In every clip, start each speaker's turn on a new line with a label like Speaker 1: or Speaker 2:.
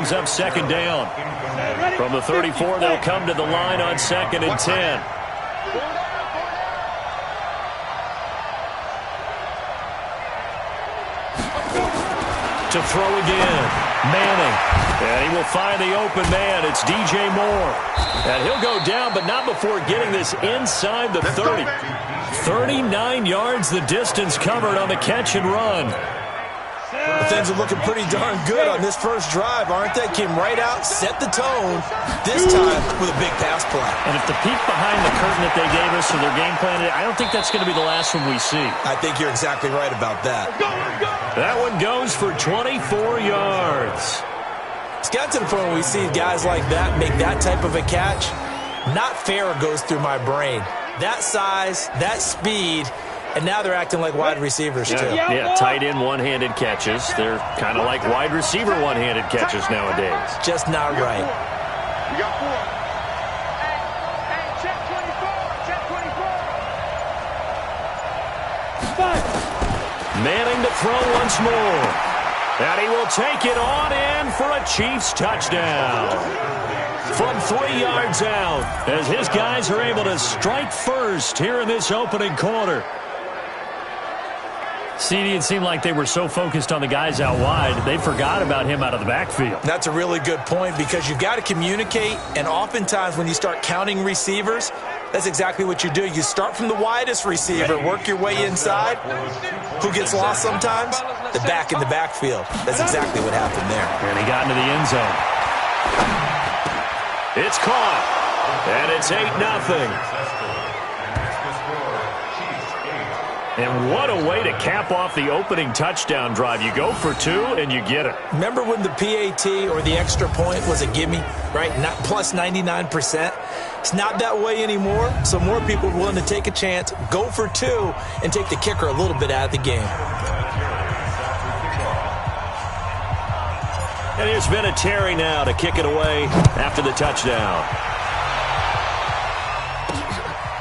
Speaker 1: brings up second down. From the 34, they'll come to the line on 2nd and 10. To throw again. Manning. And he will find the open man. It's DJ Moore. And he'll go down, but not before getting this inside the 30. 39 yards the distance covered on the catch and run.
Speaker 2: Well, things are looking pretty darn good on this first drive, aren't they? Came right out, set the tone, this time with a big pass play.
Speaker 1: And if the peek behind the curtain that they gave us for their game plan, I don't think that's going to be the last one we see.
Speaker 2: I think you're exactly right about that.
Speaker 1: That one goes for 24 yards.
Speaker 2: It's got to the point where we see guys like that make that type of a catch. Not fair goes through my brain. That size, that speed, and now they're acting like wide receivers, too.
Speaker 1: Yeah, tight end one-handed catches. They're kind of like wide receiver one-handed catches nowadays.
Speaker 2: Just not right.
Speaker 3: We got 4. Hey, check 24. Check 24. 5.
Speaker 1: Manning to throw once more. And he will take it on in for a Chiefs touchdown. From 3 yards out, as his guys are able to strike first here in this opening quarter. CD, it seemed like they were so focused on the guys out wide, they forgot about him out of the backfield.
Speaker 2: That's a really good point because you've got to communicate, and oftentimes when you start counting receivers, that's exactly what you do. You start from the widest receiver, work your way inside. Who gets lost sometimes? The back in the backfield. That's exactly what happened there.
Speaker 1: And he got into the end zone. It's caught, and it's 8-0. And what a way to cap off the opening touchdown drive. You go for 2, and you get it.
Speaker 2: Remember when the PAT or the extra point was a gimme, right? Not plus 99%. It's not that way anymore, so more people are willing to take a chance, go for 2, and take the kicker a little bit out of the game.
Speaker 1: And here's Vinatieri now to kick it away after the touchdown.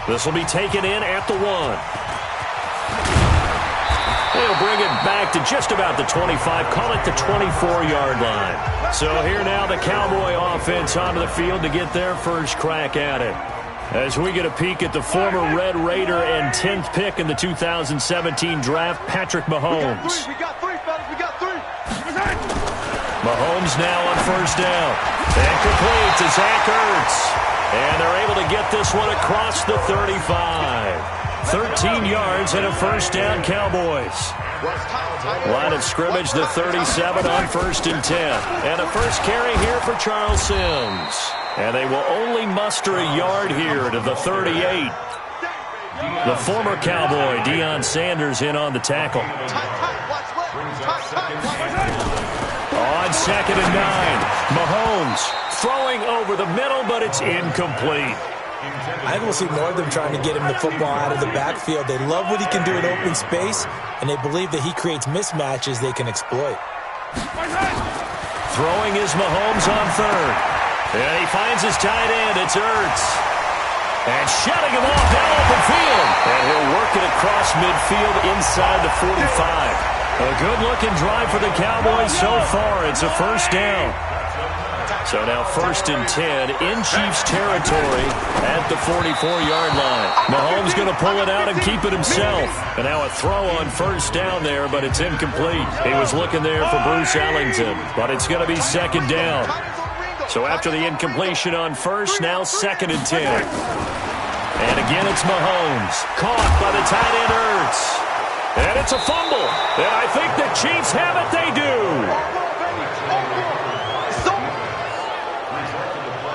Speaker 1: This will be taken in at the 1. They'll bring it back to just about the 25, call it the 24-yard line. So here now the Cowboy offense onto the field to get their first crack at it. As we get a peek at the former Red Raider and 10th pick in the 2017 draft, Patrick Mahomes.
Speaker 3: We got 3, fellas. We got 3.
Speaker 1: Mahomes now on first down. And complete to Zach Ertz. And they're able to get this one across the 35. 13 yards and a first down, Cowboys. Line of scrimmage, the 37 on 1st and 10. And a first carry here for Charles Sims. And they will only muster a yard here to the 38. The former Cowboy, Deion Sanders, in on the tackle. On 2nd and 9, Mahomes throwing over the middle, but it's incomplete.
Speaker 2: I think we'll see more of them trying to get him the football out of the backfield. They love what he can do in open space, and they believe that he creates mismatches they can exploit.
Speaker 1: Throwing is Mahomes on 3rd. And he finds his tight end. It's Ertz. And shutting him off down open field. And he'll work it across midfield inside the 45. A good-looking drive for the Cowboys so far. It's a first down. So now 1st and 10 in Chiefs territory at the 44-yard line. Mahomes going to pull it out and keep it himself. And now a throw on first down there, but it's incomplete. He was looking there for Bruce Ellington, but it's going to be 2nd down. So after the incompletion on first, now 2nd and 10. And again, it's Mahomes. Caught by the tight end Ertz. And it's a fumble. And I think the Chiefs have it. They do.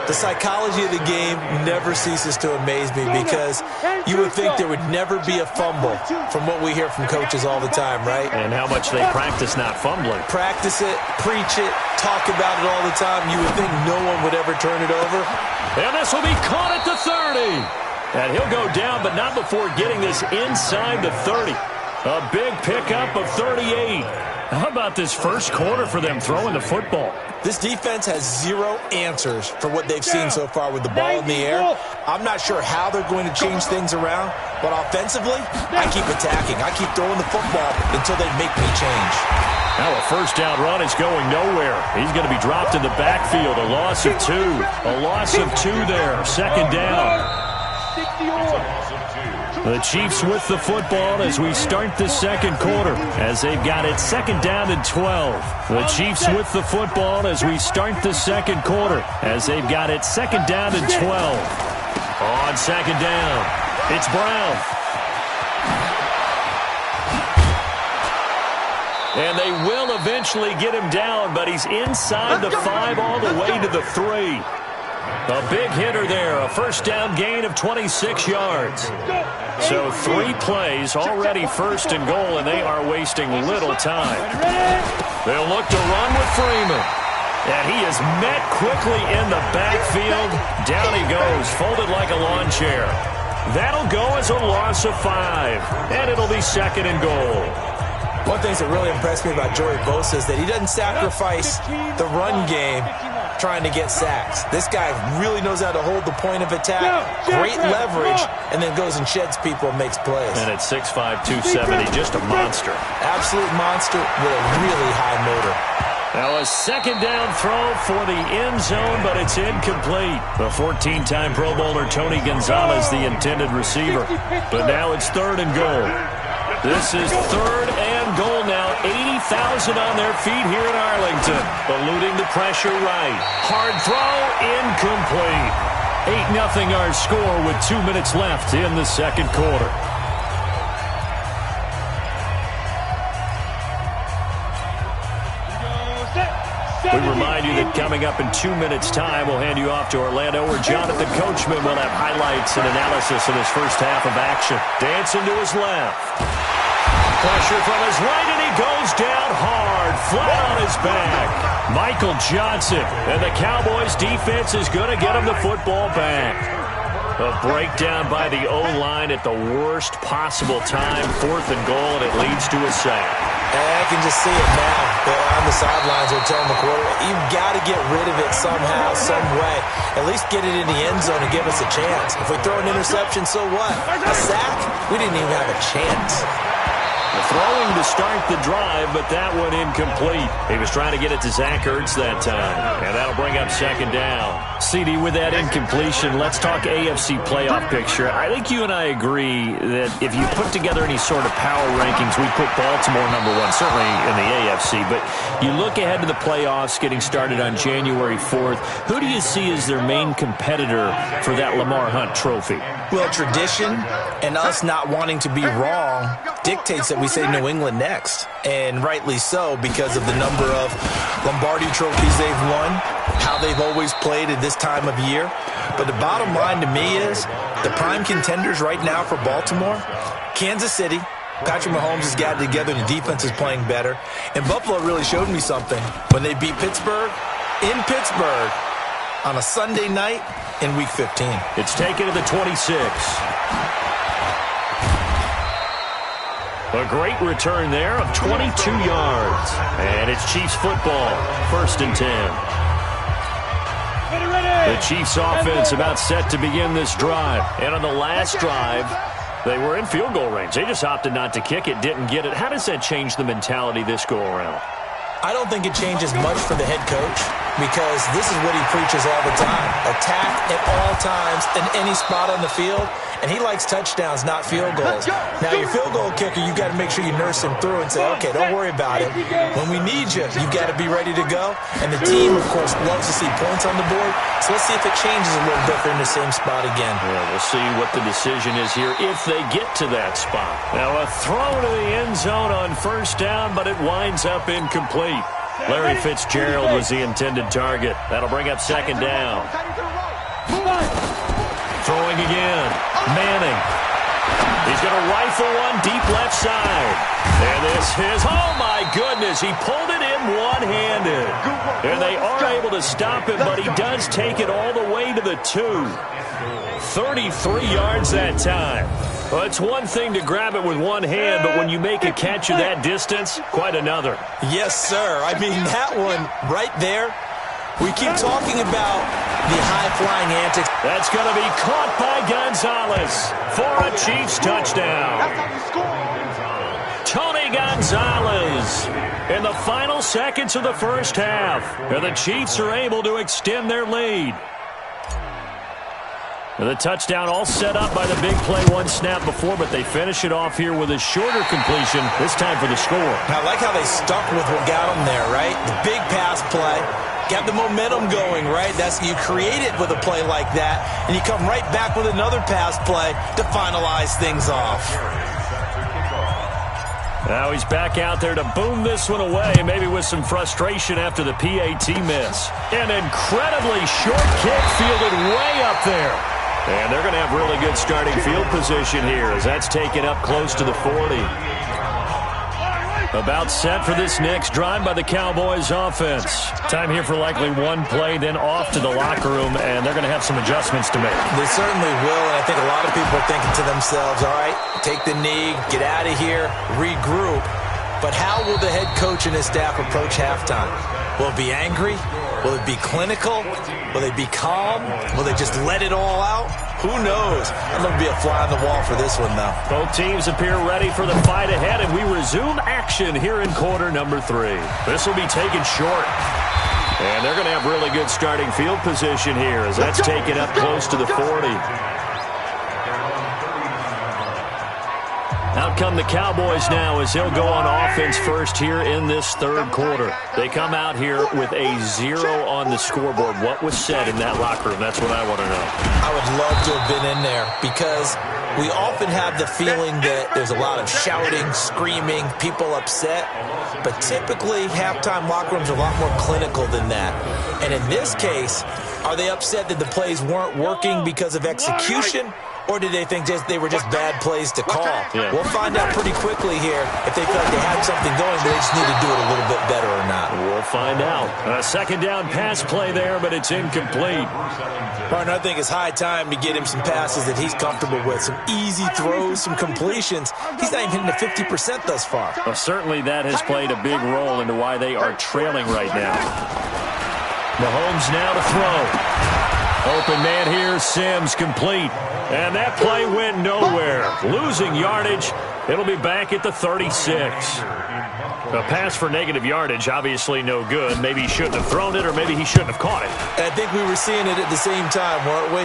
Speaker 2: The psychology of the game never ceases to amaze me because you would think there would never be a fumble from what we hear from coaches all the time, right?
Speaker 1: And how much they practice not fumbling.
Speaker 2: Practice it, preach it, talk about it all the time. You would think no one would ever turn it over.
Speaker 1: And this will be caught at the 30. And he'll go down, but not before getting this inside the 30. A big pickup of 38. How about this first quarter for them throwing the football?
Speaker 2: This defense has 0 answers for what they've seen so far with the ball in the air. I'm not sure how they're going to change things around, but offensively, I keep attacking. I keep throwing the football until they make me change.
Speaker 1: Now a first down run is going nowhere. He's going to be dropped in the backfield. A loss of 2. A loss of 2 there. Second down. The Chiefs with the football as we start the second quarter, as they've got it second down and 12. The Chiefs with the football as we start the second quarter, as they've got it second down and 12. On second down, it's Brown. And they will eventually get him down, but he's inside the 5 all the way to the 3. A big hitter there, a first down gain of 26 yards. So 3 plays, already first and goal, and they are wasting little time. They'll look to run with Freeman. And he is met quickly in the backfield. Down he goes, folded like a lawn chair. That'll go as a loss of 5, and it'll be second and goal.
Speaker 2: One thing that really impressed me about Joey Bosa is that he doesn't sacrifice the run game trying to get sacks. This guy really knows how to hold the point of attack, great leverage, and then goes and sheds people and makes plays.
Speaker 1: And at 6'5", 270, just a monster.
Speaker 2: Absolute monster with a really high motor.
Speaker 1: Now a second down throw for the end zone, but it's incomplete. The 14-time Pro Bowler Tony Gonzalez, the intended receiver. But now it's third and goal. This is third and goal now. 80,000 on their feet here in Arlington. Eluding the pressure right. Hard throw, incomplete. 8-0 our score with 2 minutes left in the second quarter. We remind you that coming up in 2 minutes' time, we'll hand you off to Orlando, where Jonathan Coachman will have highlights and analysis of his first half of action. Dancing to his left. Pressure from his right, and he goes down hard, flat on his back. Michael Johnson, and the Cowboys' defense is going to get him the football back. A breakdown by the O-line at the worst possible time. Fourth and goal, and it leads to a sack.
Speaker 2: I can just see it now. They're on the sidelines. They're telling the quarterback, you've got to get rid of it somehow, some way. At least get it in the end zone and give us a chance. If we throw an interception, so what? A sack? We didn't even have a chance.
Speaker 1: Throwing to start the drive, but that one incomplete. He was trying to get it to Zach Ertz that time, and that'll bring up second down. CD, with that incompletion, let's talk AFC playoff picture. I think you and I agree that if you put together any sort of power rankings, we'd put Baltimore number 1, certainly in the AFC. But you look ahead to the playoffs getting started on January 4th. Who do you see as their main competitor for that Lamar Hunt trophy?
Speaker 2: Well, tradition and us not wanting to be wrong dictates that we say New England next. And rightly so, because of the number of Lombardi trophies they've won, how they've always played at this time of year. But the bottom line to me is the prime contenders right now for Baltimore, Kansas City. Patrick Mahomes has got it together. The defense is playing better. And Buffalo really showed me something when they beat Pittsburgh in Pittsburgh on a Sunday night in Week 15.
Speaker 1: It's taken to the 26. A great return there of 22 yards. And it's Chiefs football, first and 10. The Chiefs offense about set to begin this drive. And on the last drive, they were in field goal range. They just opted not to kick it, didn't get it. How does that change the mentality this go-around?
Speaker 2: I don't think it changes much for the head coach, because this is what he preaches all the time. Attack at all times in any spot on the field, and he likes touchdowns, not field goals. Now, your field goal kicker, you've got to make sure you nurse him through and say, okay, don't worry about it. When we need you, you've got to be ready to go. And the team, of course, loves to see points on the board, so let's see if it changes a little bit in the same spot again.
Speaker 1: Yeah, we'll see what the decision is here if they get to that spot. Now, a throw to the end zone on first down, but it winds up incomplete. Larry Fitzgerald was the intended target. That'll bring up second down. Throwing again. Manning. He's going to rifle one deep left side. And this is, oh my goodness, he pulled it in one-handed. And they are able to stop him, but he does take it all the way to the 2. 33 yards that time. Well, it's one thing to grab it with one hand, but when you make a catch of that distance, quite another.
Speaker 2: Yes, sir. I mean, that one right there, we keep talking about the high-flying antics.
Speaker 1: That's going to be caught by Gonzalez for a Chiefs touchdown. Tony Gonzalez in the final seconds of the first half. And the Chiefs are able to extend their lead. And the touchdown all set up by the big play one snap before, but they finish it off here with a shorter completion, this time for the score.
Speaker 2: I like how they stuck with what got them there, right? The big pass play. Got the momentum going, right? You create it with a play like that, and you come right back with another pass play to finalize things off.
Speaker 1: Now he's back out there to boom this one away, maybe with some frustration after the PAT miss. An incredibly short kick fielded way up there. And they're going to have really good starting field position here as that's taken up close to the 40. About set for this next drive by the Cowboys offense. Time here for likely one play, then off to the locker room, and they're going to have some adjustments to make.
Speaker 2: They certainly will, and I think a lot of people are thinking to themselves, all right, take the knee, get out of here, regroup. But how will the head coach and his staff approach halftime? Will it be angry? Will it be clinical? Will they be calm? Will they just let it all out? Who knows? I'm going to be a fly on the wall for this one, though.
Speaker 1: Both teams appear ready for the fight ahead, and we resume action here in quarter number 3. This will be taken short. And they're going to have really good starting field position here as that's taken up close to the 40. Out come the Cowboys now as he'll go on offense first here in this third quarter. They come out here with a 0 on the scoreboard. What was said in that locker room? That's what I want to know.
Speaker 2: I would love to have been in there because we often have the feeling that there's a lot of shouting, screaming, people upset. But typically, halftime locker rooms are a lot more clinical than that. And in this case, are they upset that the plays weren't working because of execution? Or did they think they were just bad plays to call?
Speaker 1: Yeah.
Speaker 2: We'll find out pretty quickly here if they feel like they had something going, but they just need to do it a little bit better or not.
Speaker 1: We'll find out. A second down pass play there, but it's incomplete.
Speaker 2: Partner, I think it's high time to get him some passes that he's comfortable with. Some easy throws, some completions. He's not even hitting the 50% thus far.
Speaker 1: Well, certainly that has played a big role into why they are trailing right now. Mahomes now to throw. Open man here, Sims complete. And that play went nowhere. Losing yardage. It'll be back at the 36. A pass for negative yardage, obviously no good. Maybe he shouldn't have thrown it, or maybe he shouldn't have caught it.
Speaker 2: And I think we were seeing it at the same time, weren't we?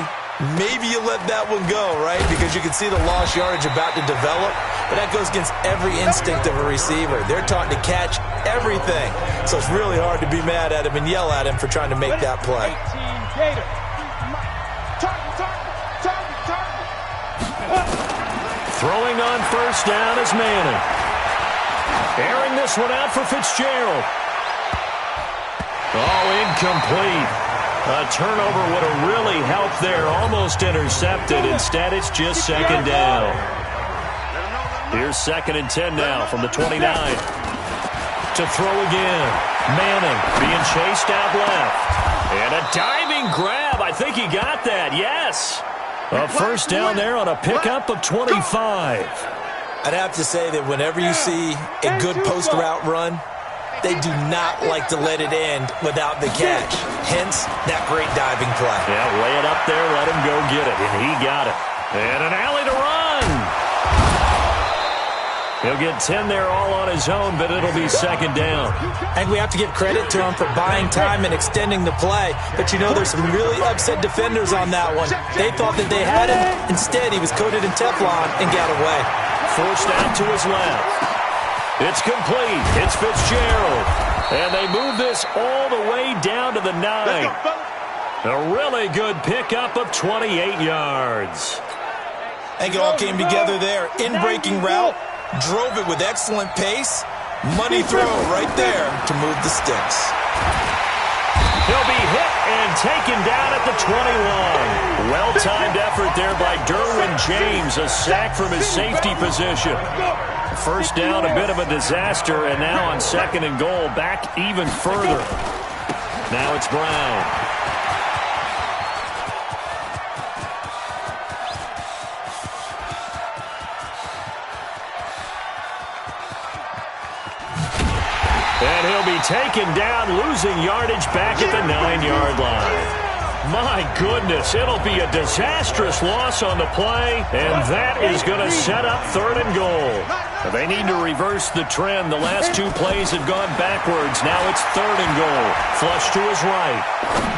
Speaker 2: Maybe you let that one go, right? Because you can see the lost yardage about to develop. But that goes against every instinct of a receiver. They're taught to catch everything. So it's really hard to be mad at him and yell at him for trying to make that play.
Speaker 1: Throwing on first down is Manning. Airing this one out for Fitzgerald. Oh, incomplete. A turnover would have really helped there. Almost intercepted. Instead, it's just second down. Here's 2nd and 10 now from the 29. To throw again. Manning being chased out left. And a diving grab. I think he got that. Yes. A first down there on a pickup of 25.
Speaker 2: I'd have to say that whenever you see a good post route run, they do not like to let it end without the catch. Hence, that great diving play.
Speaker 1: Yeah, lay it up there, let him go get it, and he got it. And an alley to run. He'll get 10 there all on his own, but it'll be second down.
Speaker 2: And we have to give credit to him for buying time and extending the play. But, you know, there's some really upset defenders on that one. They thought that they had him. Instead, he was coated in Teflon and got away.
Speaker 1: Forced out to his left. It's complete. It's Fitzgerald. And they move this all the way down to the 9. A really good pickup of 28 yards.
Speaker 2: I think it all came together there. In-breaking route. Drove it with excellent pace. Money throw right there to move the sticks.
Speaker 1: He'll be hit and taken down at the 21. Well-timed effort there by Derwin James. A sack from his safety position. First down, a bit of a disaster, and now on 2nd and goal, back even further. Now it's Brown. And he'll be taken down, losing yardage back at the 9-yard line. My goodness, it'll be a disastrous loss on the play, and that is going to set up 3rd and goal. They need to reverse the trend. The last 2 plays have gone backwards. Now it's 3rd and goal. Flush to his right.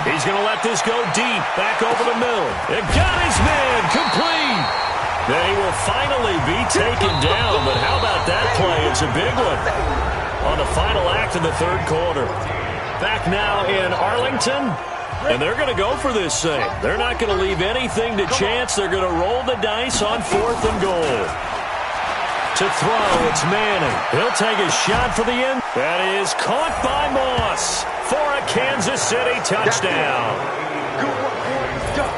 Speaker 1: He's going to let this go deep, back over the middle. It got his man, complete. Then he will finally be taken down, but how about that play? It's a big one on the final act of the 3rd quarter. Back now in Arlington. And they're going to go for this thing. They're not going to leave anything to chance. They're going to roll the dice on 4th and goal. To throw, it's Manning. He'll take a shot for the end. That is caught by Moss for a Kansas City touchdown.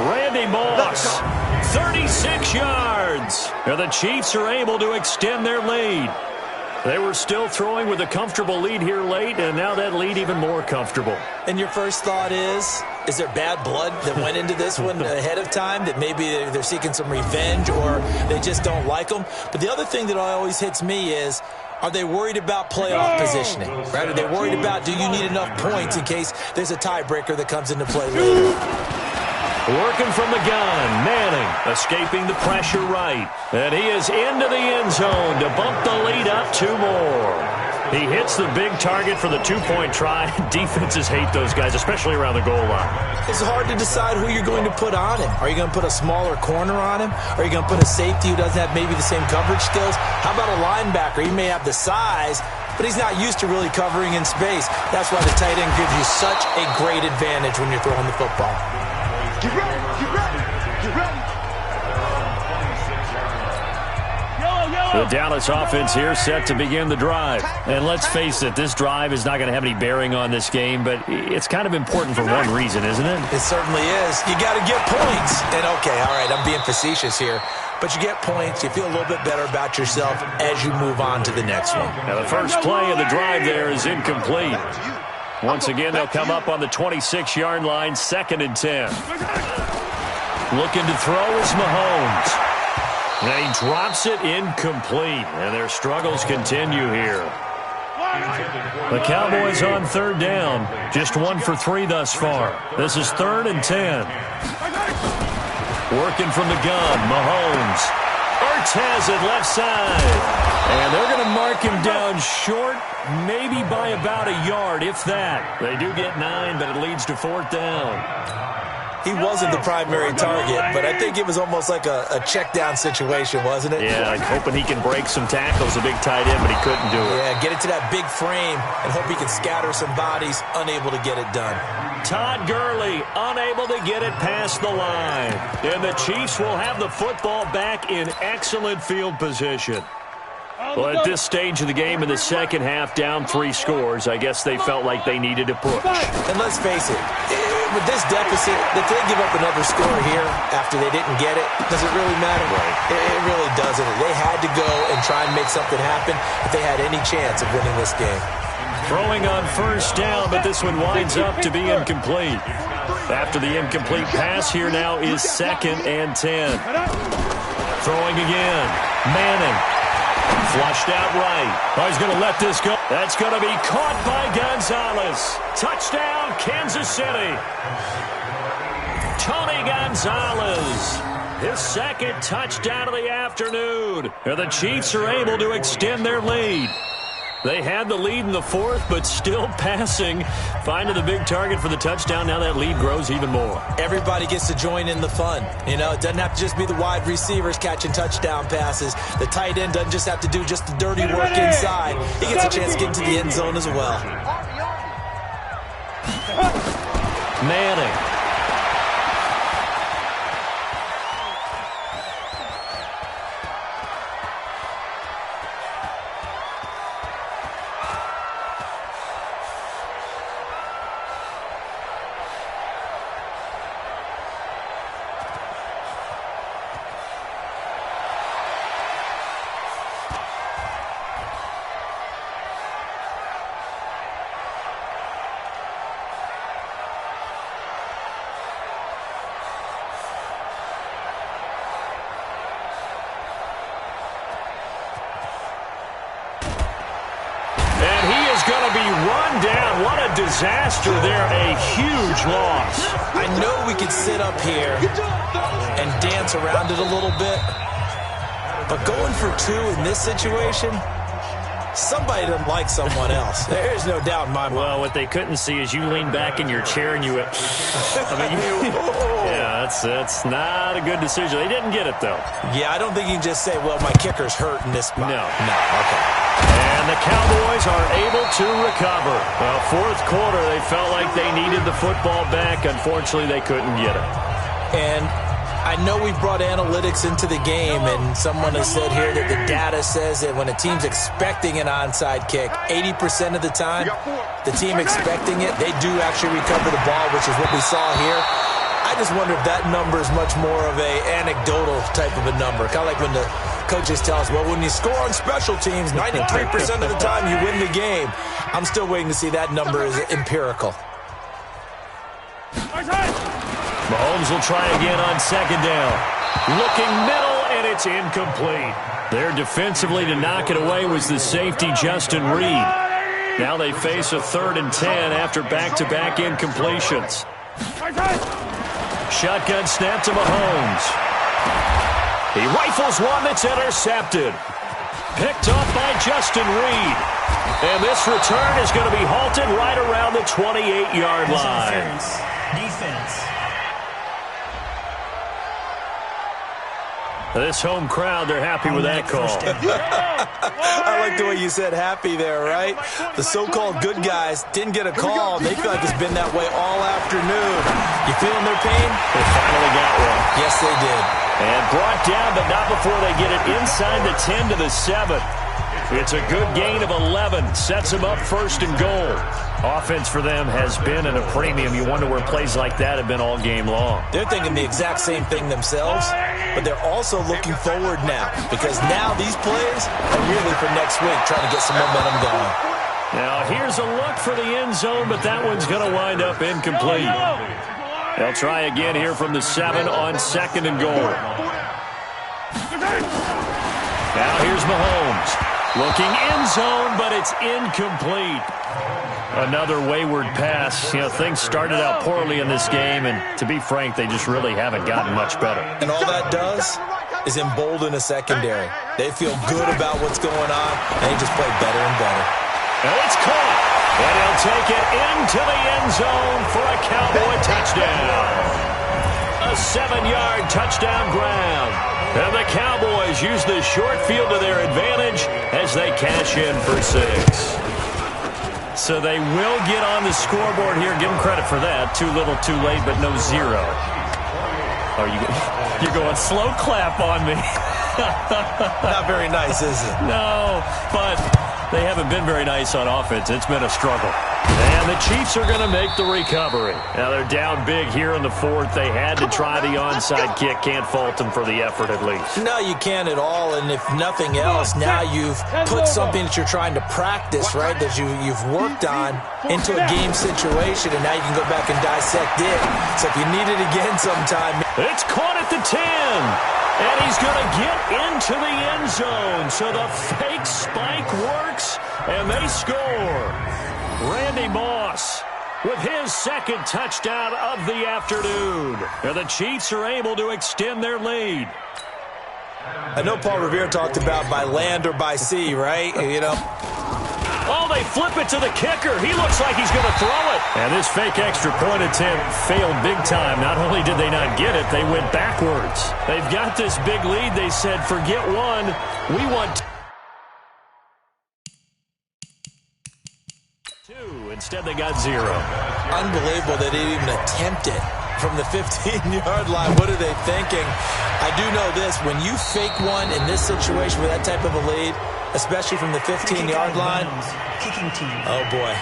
Speaker 1: Randy Moss, 36 yards. And the Chiefs are able to extend their lead. They were still throwing with a comfortable lead here late, and now that lead even more comfortable.
Speaker 2: And your first thought is there bad blood that went into this one ahead of time, that maybe they're seeking some revenge or they just don't like them? But the other thing that always hits me is, are they worried about playoff positioning? Right? Are they worried about, do you need enough points in case there's a tiebreaker that comes into play later?
Speaker 1: Working from the gun, Manning escaping the pressure right. And he is into the end zone to bump the lead up 2 more. He hits the big target for the 2-point try. Defenses hate those guys, especially around the goal line.
Speaker 2: It's hard to decide who you're going to put on him. Are you going to put a smaller corner on him? Are you going to put a safety who doesn't have maybe the same coverage skills? How about a linebacker? He may have the size, but he's not used to really covering in space. That's why the tight end gives you such a great advantage when you're throwing the football.
Speaker 3: Get ready, get ready, get ready.
Speaker 1: The Dallas offense here set to begin the drive. And let's face it, this drive is not going to have any bearing on this game, but it's kind of important for one reason, isn't it?
Speaker 2: It certainly is. You got to get points. And okay, all right, I'm being facetious here, but you get points, you feel a little bit better about yourself as you move on to the next one.
Speaker 1: Now the first play of the drive there is incomplete. Once again, they'll come up on the 26-yard line, 2nd and 10. Looking to throw is Mahomes. And he drops it incomplete. And their struggles continue here. The Cowboys on 3rd down. Just 1 for 3 thus far. This is 3rd and 10. Working from the gun, Mahomes. Ertz has it left side. And they're going to mark him down short, maybe by about a yard, if that. They do get 9, but it leads to 4th down.
Speaker 2: He wasn't the primary target, but I think it was almost like a check down situation, wasn't it?
Speaker 1: Yeah, like hoping he can break some tackles, a big tight end, but he couldn't do it.
Speaker 2: Yeah, get it to that big frame and hope he can scatter some bodies, unable to get it done.
Speaker 1: Todd Gurley unable to get it past the line. And the Chiefs will have the football back in excellent field position. Well, at this stage of the game in the second half, down 3 scores, I guess they felt like they needed to push.
Speaker 2: And let's face it, with this deficit, if they give up another score here after they didn't get it, does it really matter?
Speaker 1: Right.
Speaker 2: It really doesn't. They had to go and try and make something happen if they had any chance of winning this game.
Speaker 1: Throwing on 1st down, but this one winds up to be incomplete. After the incomplete pass, here now is 2nd and 10. Throwing again. Manning. Flushed out right. Oh, he's going to let this go. That's going to be caught by Gonzalez. Touchdown, Kansas City. Tony Gonzalez. His 2nd touchdown of the afternoon. And the Chiefs are able to extend their lead. They had the lead in the 4th, but still passing. Finding the big target for the touchdown. Now that lead grows even more.
Speaker 2: Everybody gets to join in the fun. You know, it doesn't have to just be the wide receivers catching touchdown passes. The tight end doesn't just have to do just the dirty work inside. He gets a chance to get into the end zone as well.
Speaker 1: Manning. disaster there, a huge loss.
Speaker 2: I know we could sit up here and dance around it a little bit, but going for 2 in this situation, somebody doesn't like someone else. There's no doubt in my mind.
Speaker 1: Well, what they couldn't see is you lean back in your chair and you went, yeah, that's not a good decision. They didn't get it, though.
Speaker 2: Yeah, I don't think you can just say, well, my kicker's hurt in this spot.
Speaker 1: No.
Speaker 2: Okay.
Speaker 1: And the Cowboys are able to recover. Well, fourth quarter, they felt like they needed the football back. Unfortunately, they couldn't get it.
Speaker 2: And I know we brought analytics into the game, and someone has said here that the data says that when a team's expecting an onside kick, 80% of the time, the team expecting it, they do actually recover the ball, which is what we saw here. I just wonder if that number is much more of a anecdotal type of a number. Kind of like when the coaches tell us, well, when you score on special teams, 93% of the time you win the game. I'm still waiting to see that number is empirical.
Speaker 1: Mahomes will try again on second down. Looking middle, and it's incomplete. There defensively to knock it away was the safety, Justin Reed. Now they face a 3rd and 10 after back-to-back incompletions. Shotgun snap to Mahomes. He rifles one that's intercepted. Picked up by Justin Reed. And this return is going to be halted right around the 28-yard line.
Speaker 4: Defense.
Speaker 1: This home crowd, they're happy with that call.
Speaker 2: I like the way you said happy there, right? The so-called good guys didn't get a call. They feel like it's been that way all afternoon. You feeling their pain?
Speaker 1: They finally got one.
Speaker 2: Yes, they did.
Speaker 1: And brought down, but not before they get it inside the 10 to the 7. It's a good gain of 11. Sets them up 1st and goal. Offense for them has been at a premium. You wonder where plays like that have been all game long.
Speaker 2: They're thinking the exact same thing themselves, but they're also looking forward now because now these plays are really for next week, trying to get some momentum going.
Speaker 1: Now here's a look for the end zone, but that one's going to wind up incomplete. They'll try again here from the 7 on 2nd and goal. Now here's Mahomes. Looking end zone, but it's incomplete. Another wayward pass. You know, things started out poorly in this game, and to be frank, they just really haven't gotten much better.
Speaker 2: And all that does is embolden a secondary. They feel good about what's going on, and they just play better and better.
Speaker 1: And it's caught. And he'll take it into the end zone for a Cowboy touchdown. A 7-yard touchdown grab. And the Cowboys use the short field to their advantage as they cash in for 6. So they will get on the scoreboard here. Give them credit for that. Too little, too late, but no 0. Oh, you're going slow clap on me.
Speaker 2: Not very nice, is it?
Speaker 1: No, but they haven't been very nice on offense. It's been a struggle. And the Chiefs are going to make the recovery. Now they're down big here in the 4th. They had to try the onside kick. Can't fault them for the effort at least.
Speaker 2: No, you can't at all. And if nothing else, now you've put something that you're trying to practice, right, that you've worked on into a game situation, and now you can go back and dissect it. So if you need it again sometime.
Speaker 1: It's caught at the 10. And he's going to get into the end zone. So the fake spike works, and they score. Randy Moss with his 2nd touchdown of the afternoon. And the Chiefs are able to extend their lead.
Speaker 2: I know Paul Revere talked about by land or by sea, right? You know.
Speaker 1: Oh, they flip it to the kicker. He looks like he's going to throw it. And this fake extra point attempt failed big time. Not only did they not get it, they went backwards. They've got this big lead. They said, forget one. We want 2. Instead, they got 0.
Speaker 2: Unbelievable they didn't even attempt it from the 15-yard line. What are they thinking? I do know this. When you fake one in this situation with that type of a lead, especially from the 15-yard line,
Speaker 4: Kicking team.
Speaker 2: oh, boy.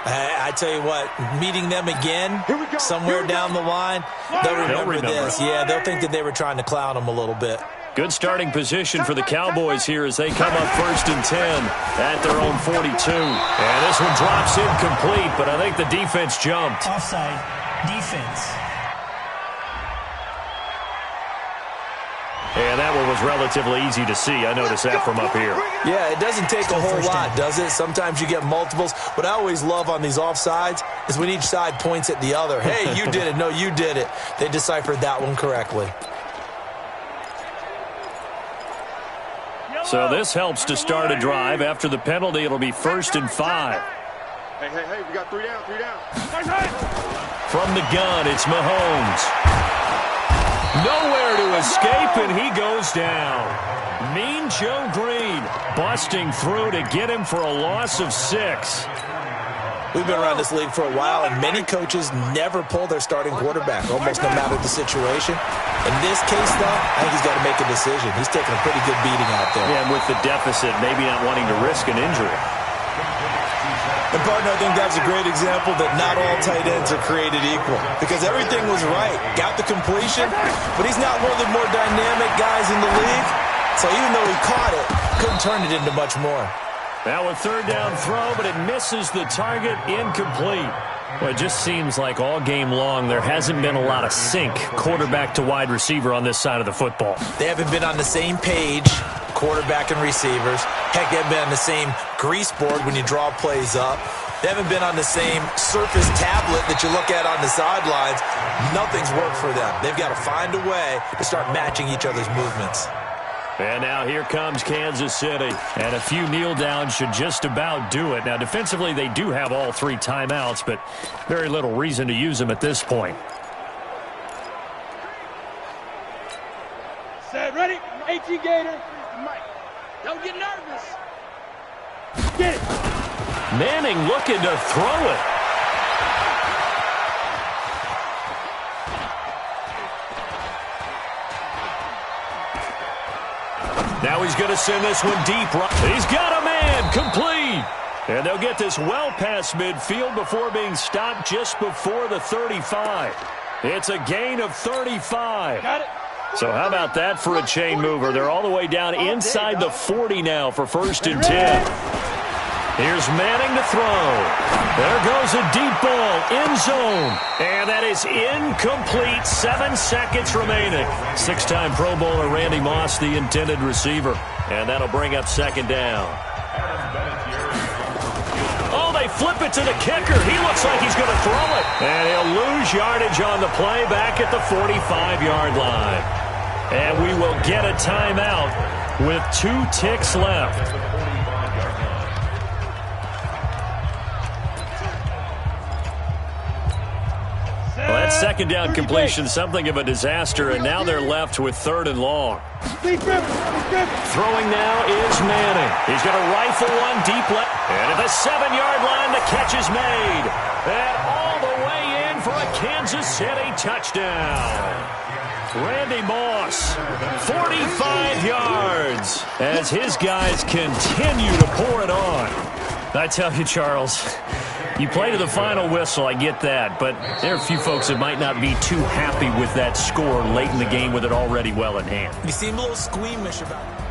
Speaker 2: I tell you what, meeting them again somewhere down the line, they'll remember this. Yeah, they'll think that they were trying to clown them a little bit.
Speaker 1: Good starting position for the Cowboys here as they come up 1st and 10 at their own 42. And this one drops incomplete, but I think the defense jumped.
Speaker 4: Offside. Defense.
Speaker 1: And that one was relatively easy to see. I noticed that from up here.
Speaker 2: Yeah, it doesn't take a whole lot, does it? Sometimes you get multiples. What I always love on these offsides is when each side points at the other. Hey, you did it. No, you did it. They deciphered that one correctly.
Speaker 1: So this helps to start a drive. After the penalty, it'll be 1st and 5.
Speaker 3: Hey, we got 3 down, 3 down.
Speaker 1: From the gun, it's Mahomes. Nowhere to escape, and he goes down. Mean Joe Green busting through to get him for a loss of 6.
Speaker 2: We've been around this league for a while, and many coaches never pull their starting quarterback, almost no matter the situation. In this case, though, I think he's got to make a decision. He's taking a pretty good beating out there.
Speaker 1: Yeah, and with the deficit, maybe not wanting to risk an injury.
Speaker 2: And, partner, I think that's a great example that not all tight ends are created equal, because everything was right. Got the completion, but he's not one of the more dynamic guys in the league. So even though he caught it, couldn't turn it into much more.
Speaker 1: Now a 3rd down throw, but it misses the target, incomplete. Well, it just seems like all game long there hasn't been a lot of sync quarterback to wide receiver on this side of the football.
Speaker 2: They haven't been on the same page, quarterback and receivers. Heck, they haven't been on the same grease board when you draw plays up. They haven't been on the same surface tablet that you look at on the sidelines. Nothing's worked for them. They've got to find a way to start matching each other's movements.
Speaker 1: And now here comes Kansas City. And a few kneel downs should just about do it. Now, defensively, they do have all 3 timeouts, but very little reason to use them at this point.
Speaker 3: Set, ready? 18 Gator. Don't get nervous. Get it.
Speaker 1: Manning looking to throw it. Now he's going to send this one deep. He's got a man, complete. And they'll get this well past midfield before being stopped just before the 35. It's a gain of 35.
Speaker 3: Got it.
Speaker 1: So how about that for a chain mover? They're all the way down inside the 40 now for 1st and 10. Here's Manning to throw. There goes a deep ball, end zone. And that is incomplete. 7 seconds remaining. 6-time Pro Bowler Randy Moss, the intended receiver. And that'll bring up 2nd down. Oh, they flip it to the kicker. He looks like he's going to throw it. And he'll lose yardage on the play back at the 45-yard line. And we will get a timeout with 2 ticks left. Well, that 2nd down completion, something of a disaster, and now they're left with 3rd and long. Throwing now is Manning. He's going to rifle one deep left. And at the 7-yard line, the catch is made. And all the way in for a Kansas City touchdown. Randy Moss, 45 yards, as his guys continue to pour it on. I tell you, Charles, you play to the final whistle, I get that, but there are a few folks that might not be too happy with that score late in the game with it already well in hand.
Speaker 2: You seem a little squeamish about it.